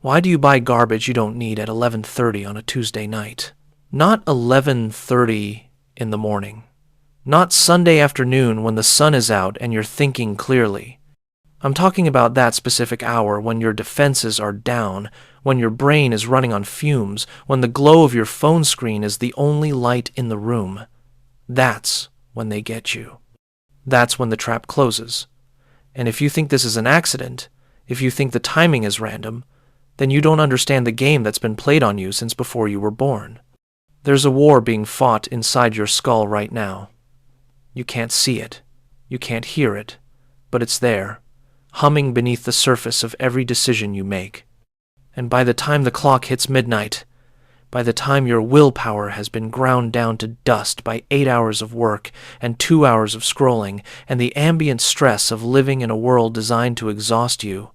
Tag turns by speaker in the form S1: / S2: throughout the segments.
S1: Why do you buy garbage you don't need at 11:30 on a Tuesday night? Not 11:30 in the morning. Not Sunday afternoon when the sun is out and you're thinking clearly. I'm talking about that specific hour when your defenses are down, when your brain is running on fumes, when the glow of your phone screen is the only light in the room. That's when they get you. That's when the trap closes. And if you think this is an accident, if you think the timing is random, then you don't understand the game that's been played on you since before you were born. There's a war being fought inside your skull right now. You can't see it, you can't hear it, but it's there, humming beneath the surface of every decision you make. And by the time the clock hits midnight, by the time your willpower has been ground down to dust by 8 hours of work and 2 hours of scrolling and the ambient stress of living in a world designed to exhaust you,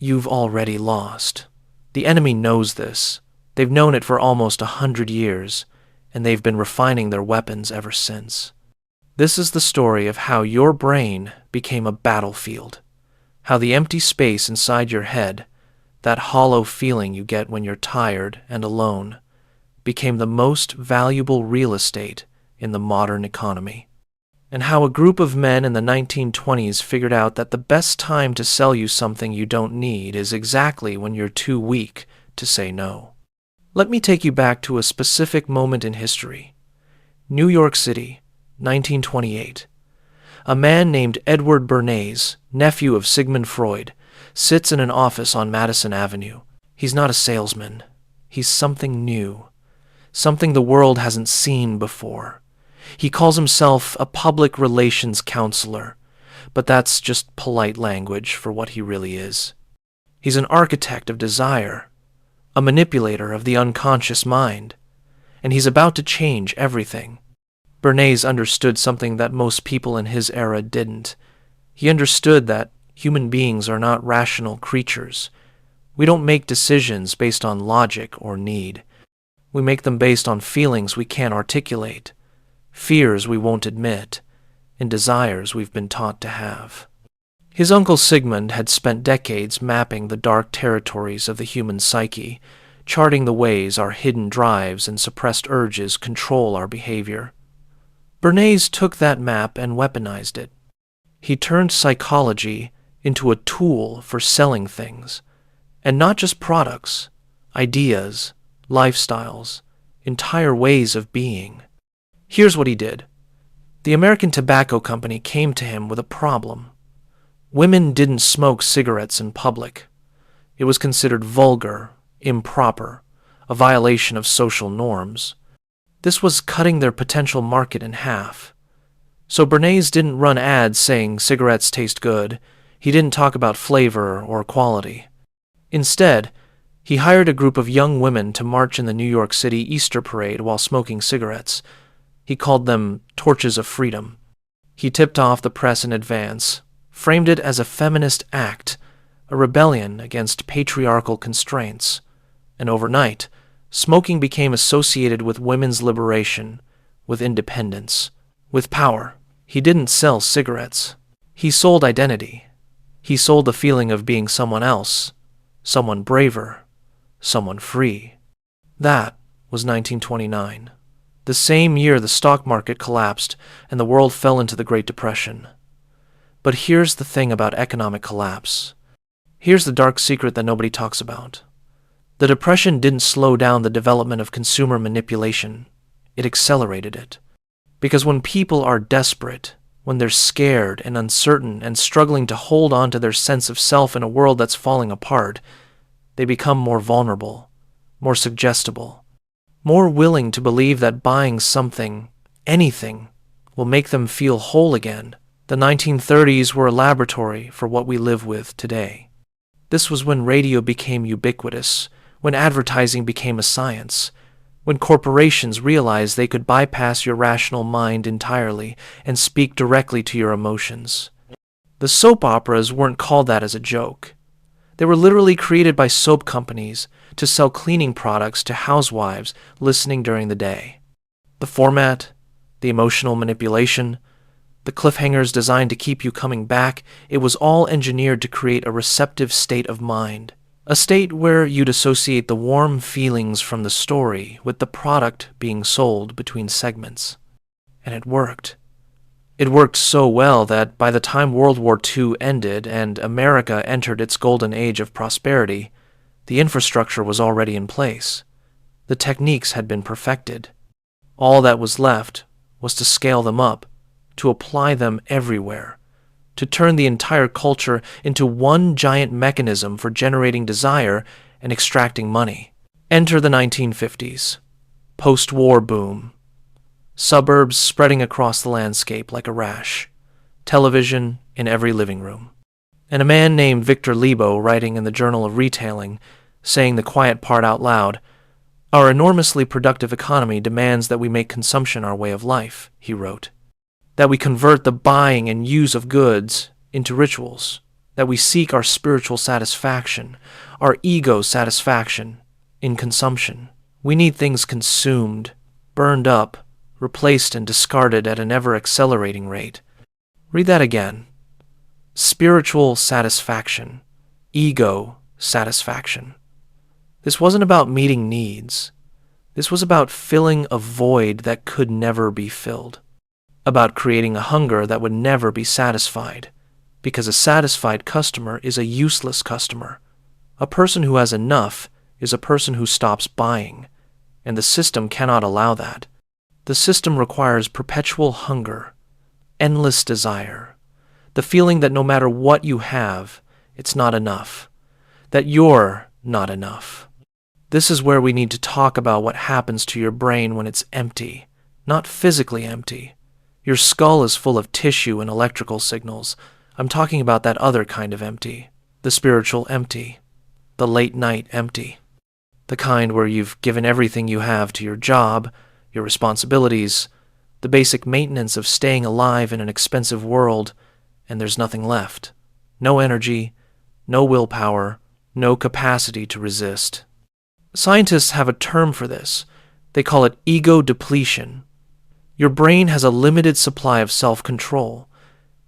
S1: you've already lost. The enemy knows this. They've known it for almost 100 years, and they've been refining their weapons ever since. This is the story of how your brain became a battlefield, how the empty space inside your head, that hollow feeling you get when you're tired and alone, became the most valuable real estate in the modern economy, and how a group of men in the 1920s figured out that the best time to sell you something you don't need is exactly when you're too weak to say no. Let me take you back to a specific moment in history. New York City, 1928. A man named Edward Bernays, nephew of Sigmund Freud, sits in an office on Madison Avenue. He's not a salesman. He's something new, something the world hasn't seen before. He calls himself a public relations counselor, but that's just polite language for what he really is. He's an architect of desire, a manipulator of the unconscious mind, and he's about to change everything. Bernays understood something that most people in his era didn't. He understood that human beings are not rational creatures. We don't make decisions based on logic or need. We make them based on feelings we can't articulate, fears we won't admit, and desires we've been taught to have. His uncle Sigmund had spent decades mapping the dark territories of the human psyche, charting the ways our hidden drives and suppressed urges control our behavior. Bernays took that map and weaponized it. He turned psychology into a tool for selling things, and not just products, ideas, lifestyles, entire ways of being. Here's what he did. The American Tobacco Company came to him with a problem. Women didn't smoke cigarettes in public. It was considered vulgar, improper, a violation of social norms. This was cutting their potential market in half. So Bernays didn't run ads saying cigarettes taste good. He didn't talk about flavor or quality. Instead, he hired a group of young women to march in the New York City Easter parade while smoking cigarettes. He called them torches of freedom. He tipped off the press in advance, framed it as a feminist act, a rebellion against patriarchal constraints, and overnight, smoking became associated with women's liberation, with independence, with power. He didn't sell cigarettes. He sold identity. He sold the feeling of being someone else, someone braver, someone free. That was 1929, the same year the stock market collapsed and the world fell into the Great Depression. But here's the thing about economic collapse. Here's the dark secret that nobody talks about. The Depression didn't slow down the development of consumer manipulation. It accelerated it. Because when people are desperate, when they're scared and uncertain and struggling to hold on to their sense of self in a world that's falling apart, they become more vulnerable, more suggestible, more willing to believe that buying something, anything, will make them feel whole again. The 1930s were a laboratory for what we live with today. This was when radio became ubiquitous, when advertising became a science, when corporations realized they could bypass your rational mind entirely and speak directly to your emotions. The soap operas weren't called that as a joke. They were literally created by soap companies to sell cleaning products to housewives listening during the day. The format, the emotional manipulation, the cliffhangers designed to keep you coming back, it was all engineered to create a receptive state of mind. A state where you'd associate the warm feelings from the story with the product being sold between segments. And it worked. It worked so well that by the time World War II ended and America entered its golden age of prosperity, the infrastructure was already in place. The techniques had been perfected. All that was left was to scale them up, to apply them everywhere, to turn the entire culture into one giant mechanism for generating desire and extracting money. Enter the 1950s. Post-war boom. Suburbs spreading across the landscape like a rash. Television in every living room. And a man named Victor Lebo writing in the Journal of Retailing, saying the quiet part out loud, "Our enormously productive economy demands that we make consumption our way of life," he wrote. That we convert the buying and use of goods into rituals. That we seek our spiritual satisfaction, our ego satisfaction, in consumption. We need things consumed, burned up, replaced and discarded at an ever-accelerating rate. Read that again. Spiritual satisfaction, ego satisfaction. This wasn't about meeting needs. This was about filling a void that could never be filled. About creating a hunger that would never be satisfied, because a satisfied customer is a useless customer. A person who has enough is a person who stops buying, and the system cannot allow that. The system requires perpetual hunger, endless desire, the feeling that no matter what you have, it's not enough, that you're not enough. This is where we need to talk about what happens to your brain when it's empty, not physically empty. Your skull is full of tissue and electrical signals. I'm talking about that other kind of empty, the spiritual empty, the late night empty, the kind where you've given everything you have to your job, your responsibilities, the basic maintenance of staying alive in an expensive world, and there's nothing left. No energy, no willpower, no capacity to resist. Scientists have a term for this. They call it ego depletion. Your brain has a limited supply of self-control.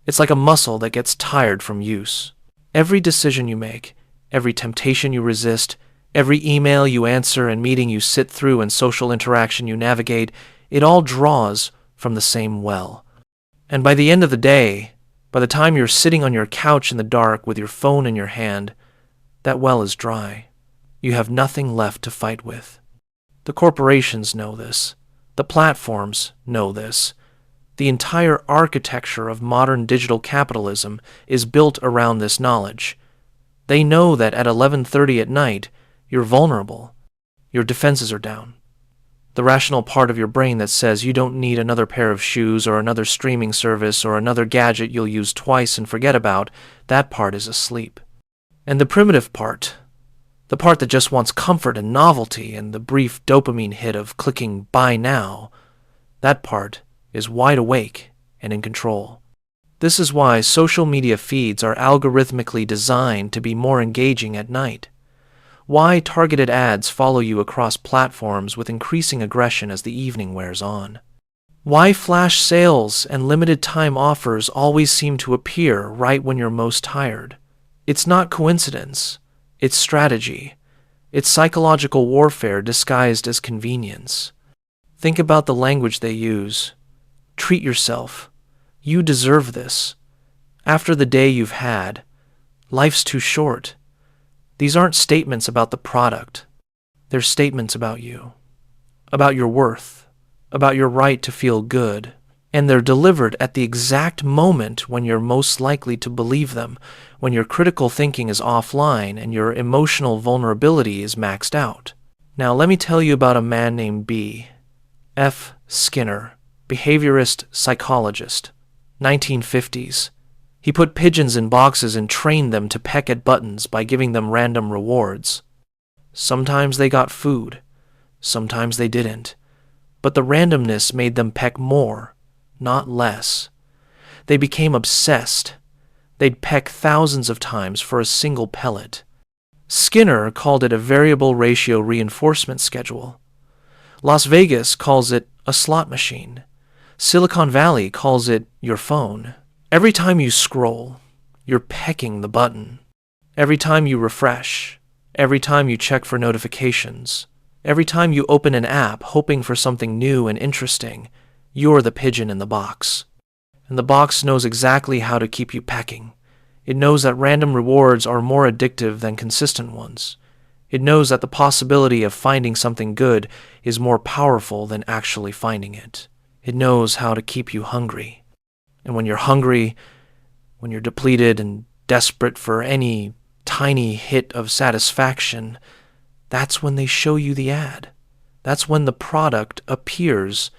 S1: It's like a muscle that gets tired from use. Every decision you make, every temptation you resist, every email you answer and meeting you sit through and social interaction you navigate, it all draws from the same well. And by the end of the day, by the time you're sitting on your couch in the dark with your phone in your hand, that well is dry. You have nothing left to fight with. The corporations know this. The platforms know this. The entire architecture of modern digital capitalism is built around this knowledge. They know that at 11:30 at night, you're vulnerable. Your defenses are down. The rational part of your brain that says you don't need another pair of shoes or another streaming service or another gadget you'll use twice and forget about, that part is asleep. And the primitive part, the part that just wants comfort and novelty and the brief dopamine hit of clicking buy now, that part is wide awake and in control. This is why social media feeds are algorithmically designed to be more engaging at night. Why targeted ads follow you across platforms with increasing aggression as the evening wears on. Why flash sales and limited time offers always seem to appear right when you're most tired. It's not coincidence. It's strategy. It's psychological warfare disguised as convenience. Think about the language they use. Treat yourself. You deserve this. After the day you've had, life's too short. These aren't statements about the product. They're statements about you, about your worth, about your right to feel good, and they're delivered at the exact moment when you're most likely to believe them, when your critical thinking is offline and your emotional vulnerability is maxed out. Now let me tell you about a man named B.F. Skinner, behaviorist psychologist, 1950s. He put pigeons in boxes and trained them to peck at buttons by giving them random rewards. Sometimes they got food, sometimes they didn't, but the randomness made them peck more, not less. They became obsessed. They'd peck thousands of times for a single pellet. Skinner called it a variable ratio reinforcement schedule. Las Vegas calls it a slot machine. Silicon Valley calls it your phone. Every time you scroll, you're pecking the button. Every time you refresh, Every time you check for notifications, every time you open an app hoping for something new and interesting, you're the pigeon in the box. And the box knows exactly how to keep you pecking. It knows that random rewards are more addictive than consistent ones. It knows that the possibility of finding something good is more powerful than actually finding it. It knows how to keep you hungry. And when you're hungry, when you're depleted and desperate for any tiny hit of satisfaction, that's when they show you the ad. That's when the product appears.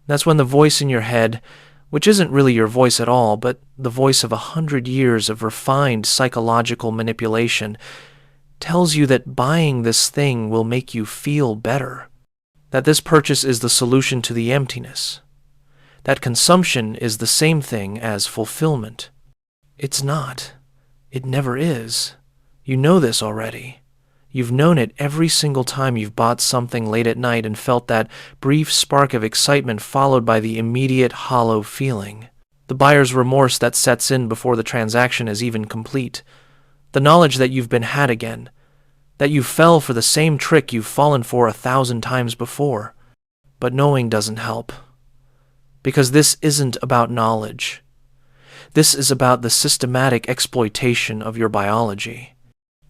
S1: That's when the voice in your head, which isn't really your voice at all, but the voice of 100 years of refined psychological manipulation, tells you that buying this thing will make you feel better, that this purchase is the solution to the emptiness, that consumption is the same thing as fulfillment. It's not. It never is. You know this already. You've known it every single time you've bought something late at night and felt that brief spark of excitement followed by the immediate hollow feeling. The buyer's remorse that sets in before the transaction is even complete. The knowledge that you've been had again. That you fell for the same trick you've fallen for 1,000 times before. But knowing doesn't help. Because this isn't about knowledge. This is about the systematic exploitation of your biology.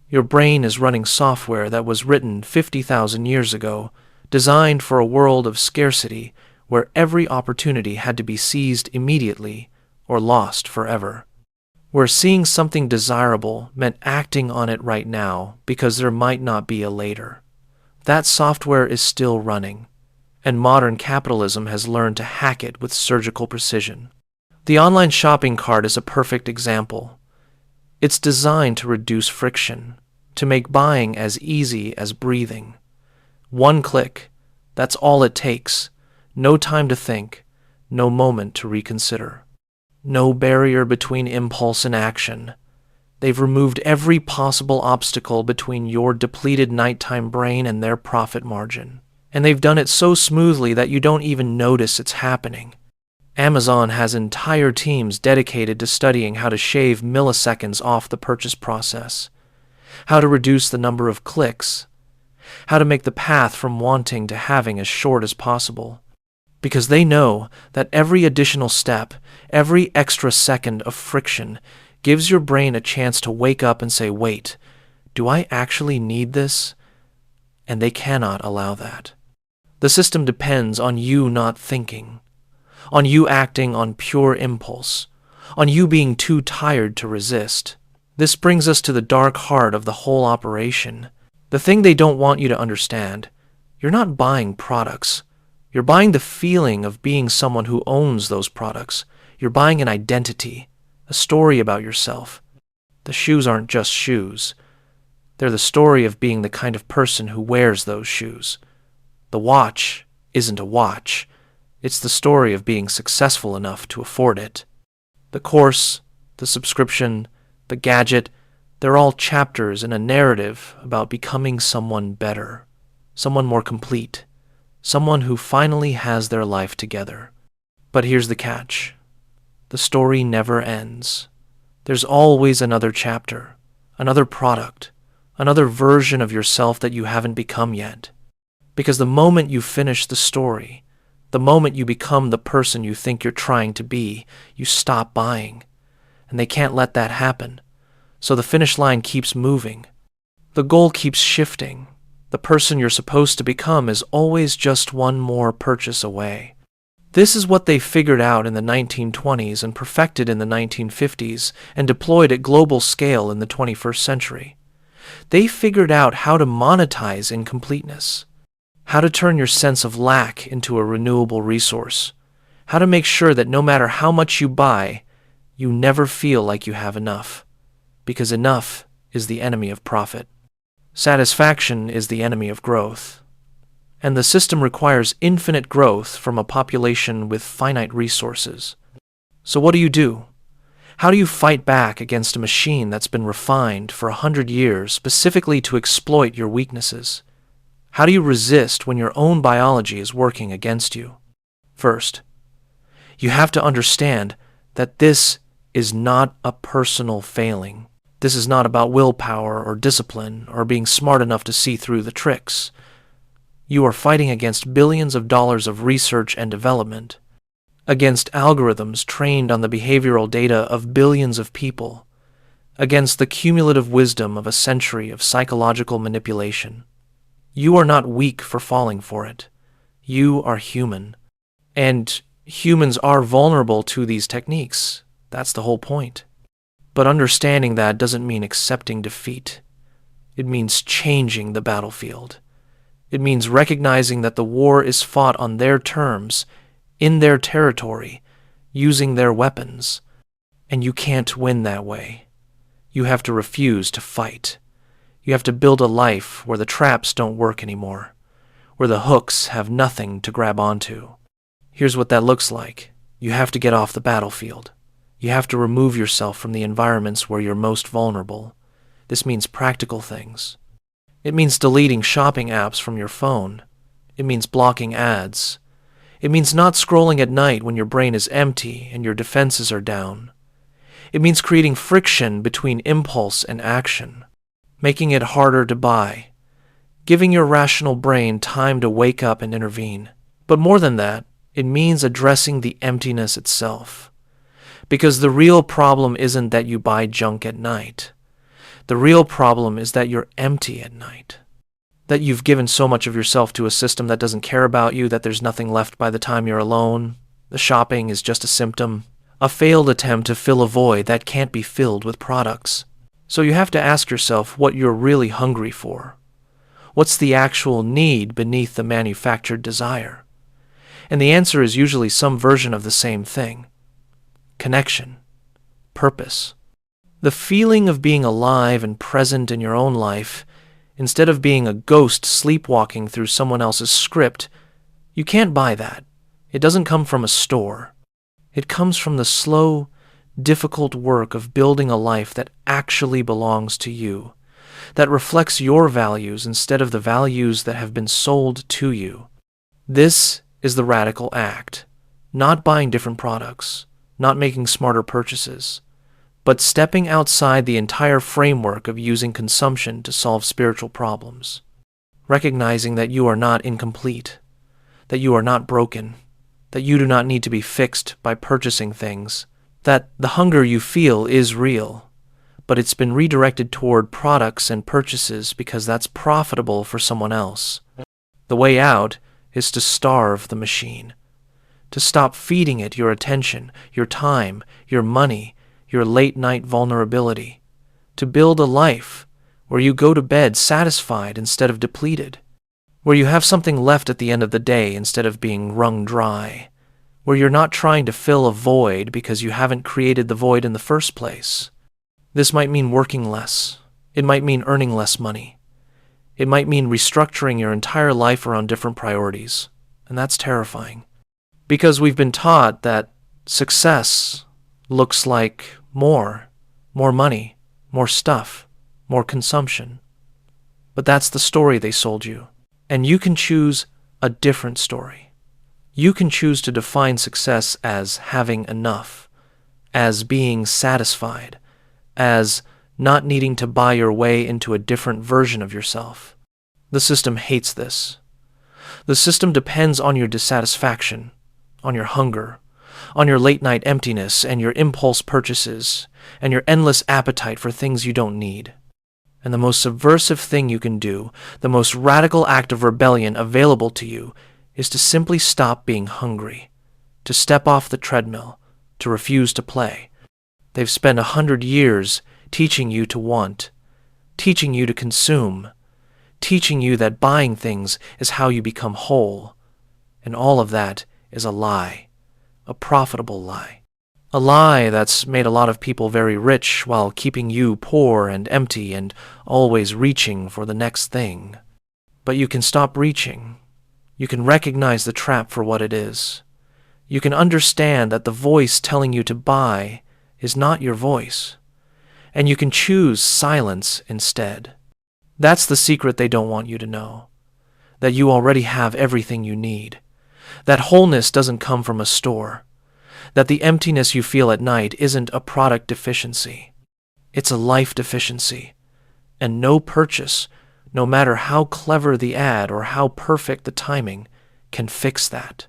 S1: Your brain is running software that was written 50,000 years ago, designed for a world of scarcity where every opportunity had to be seized immediately or lost forever. Where seeing something desirable meant acting on it right now because there might not be a later. That software is still running, and modern capitalism has learned to hack it with surgical precision. The online shopping cart is a perfect example. It's designed to reduce friction, to make buying as easy as breathing. One click, that's all it takes. No time to think, no moment to reconsider. No barrier between impulse and action. They've removed every possible obstacle between your depleted nighttime brain and their profit margin. And they've done it so smoothly that you don't even notice it's happening. Amazon has entire teams dedicated to studying how to shave milliseconds off the purchase process, how to reduce the number of clicks, how to make the path from wanting to having as short as possible. Because they know that every additional step, every extra second of friction gives your brain a chance to wake up and say, wait, do I actually need this? And they cannot allow that. The system depends on you not thinking, on you acting on pure impulse, on you being too tired to resist. This brings us to the dark heart of the whole operation. The thing they don't want you to understand. You're not buying products. You're buying the feeling of being someone who owns those products. You're buying an identity, a story about yourself. The shoes aren't just shoes. They're the story of being the kind of person who wears those shoes. The watch isn't a watch. It's the story of being successful enough to afford it. The course, the subscription, the gadget, they're all chapters in a narrative about becoming someone better, someone more complete, someone who finally has their life together. But here's the catch. The story never ends. There's always another chapter, another product, another version of yourself that you haven't become yet. Because the moment you finish the story, the moment you become the person you think you're trying to be, you stop buying. And they can't let that happen. So the finish line keeps moving. The goal keeps shifting. The person you're supposed to become is always just one more purchase away. This is what they figured out in the 1920s and perfected in the 1950s and deployed at global scale in the 21st century. They figured out how to monetize incompleteness, how to turn your sense of lack into a renewable resource, how to make sure that no matter how much you buy, you never feel like you have enough, because enough is the enemy of profit. Satisfaction is the enemy of growth. And the system requires infinite growth from a population with finite resources. So what do? How do you fight back against a machine that's been refined for 100 years specifically to exploit your weaknesses? How do you resist when your own biology is working against you? First, you have to understand that this is not a personal failing. This is not about willpower or discipline or being smart enough to see through the tricks. You are fighting against billions of dollars of research and development, against algorithms trained on the behavioral data of billions of people, against the cumulative wisdom of a century of psychological manipulation. You are not weak for falling for it. You are human. And humans are vulnerable to these techniques. That's the whole point. But understanding that doesn't mean accepting defeat. It means changing the battlefield. It means recognizing that the war is fought on their terms, in their territory, using their weapons. And you can't win that way. You have to refuse to fight. You have to build a life where the traps don't work anymore, where the hooks have nothing to grab onto. Here's what that looks like. You have to get off the battlefield. You have to remove yourself from the environments where you're most vulnerable. This means practical things. It means deleting shopping apps from your phone. It means blocking ads. It means not scrolling at night when your brain is empty and your defenses are down. It means creating friction between impulse and action, making it harder to buy, giving your rational brain time to wake up and intervene. But more than that, it means addressing the emptiness itself. Because the real problem isn't that you buy junk at night. The real problem is that you're empty at night. That you've given so much of yourself to a system that doesn't care about you that there's nothing left by the time you're alone. The shopping is just a symptom, a failed attempt to fill a void that can't be filled with products. So you have to ask yourself what you're really hungry for. What's the actual need beneath the manufactured desire? And the answer is usually some version of the same thing. Connection. Purpose. The feeling of being alive and present in your own life, instead of being a ghost sleepwalking through someone else's script. You can't buy that. It doesn't come from a store. It comes from the slow, difficult work of building a life that actually belongs to you, that reflects your values instead of the values that have been sold to you. This is the radical act. Not buying different products, not making smarter purchases, but stepping outside the entire framework of using consumption to solve spiritual problems. Recognizing that you are not incomplete, that you are not broken, that you do not need to be fixed by purchasing things, that the hunger you feel is real, but it's been redirected toward products and purchases because that's profitable for someone else. The way out is to starve the machine, to stop feeding it your attention, your time, your money, your late-night vulnerability, to build a life where you go to bed satisfied instead of depleted, where you have something left at the end of the day instead of being wrung dry, where you're not trying to fill a void because you haven't created the void in the first place. This might mean working less. It might mean earning less money. It might mean restructuring your entire life around different priorities, and that's terrifying. Because we've been taught that success looks like more money, more stuff, more consumption. But that's the story they sold you. And you can choose a different story. You can choose to define success as having enough, as being satisfied, as not needing to buy your way into a different version of yourself. The system hates this. The system depends on your dissatisfaction, on your hunger, on your late-night emptiness and your impulse purchases, and your endless appetite for things you don't need. And the most subversive thing you can do, the most radical act of rebellion available to you, is to simply stop being hungry, to step off the treadmill, to refuse to play. They've spent 100 years teaching you to want, teaching you to consume, teaching you that buying things is how you become whole. And all of that is a lie, a profitable lie. A lie that's made a lot of people very rich while keeping you poor and empty and always reaching for the next thing. But you can stop reaching. You can recognize the trap for what it is. You can understand that the voice telling you to buy is not your voice. And you can choose silence instead. That's the secret they don't want you to know. That you already have everything you need. That wholeness doesn't come from a store. That the emptiness you feel at night isn't a product deficiency. It's a life deficiency. And no purchase, no matter how clever the ad or how perfect the timing, can fix that.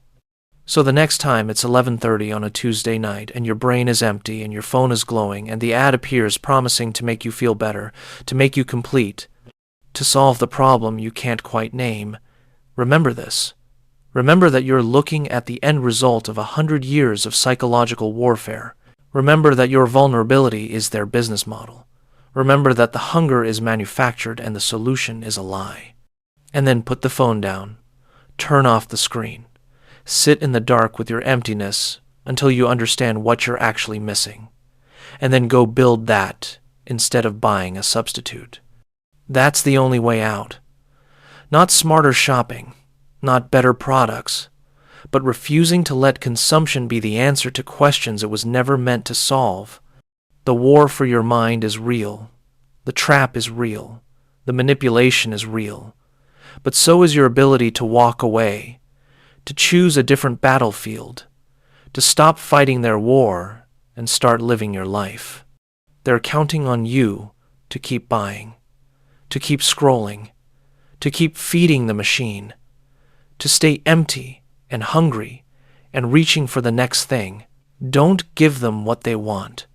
S1: So the next time it's 11:30 on a Tuesday night and your brain is empty and your phone is glowing and the ad appears promising to make you feel better, to make you complete, to solve the problem you can't quite name, remember this. Remember that you're looking at the end result of 100 years of psychological warfare. Remember that your vulnerability is their business model. Remember that the hunger is manufactured and the solution is a lie. And then put the phone down. Turn off the screen. Sit in the dark with your emptiness until you understand what you're actually missing. And then go build that instead of buying a substitute. That's the only way out. Not smarter shopping, not better products, but refusing to let consumption be the answer to questions it was never meant to solve. The war for your mind is real. The trap is real. The manipulation is real. But so is your ability to walk away, to choose a different battlefield, to stop fighting their war and start living your life. They're counting on you to keep buying, to keep scrolling, to keep feeding the machine, to stay empty and hungry and reaching for the next thing. Don't give them what they want.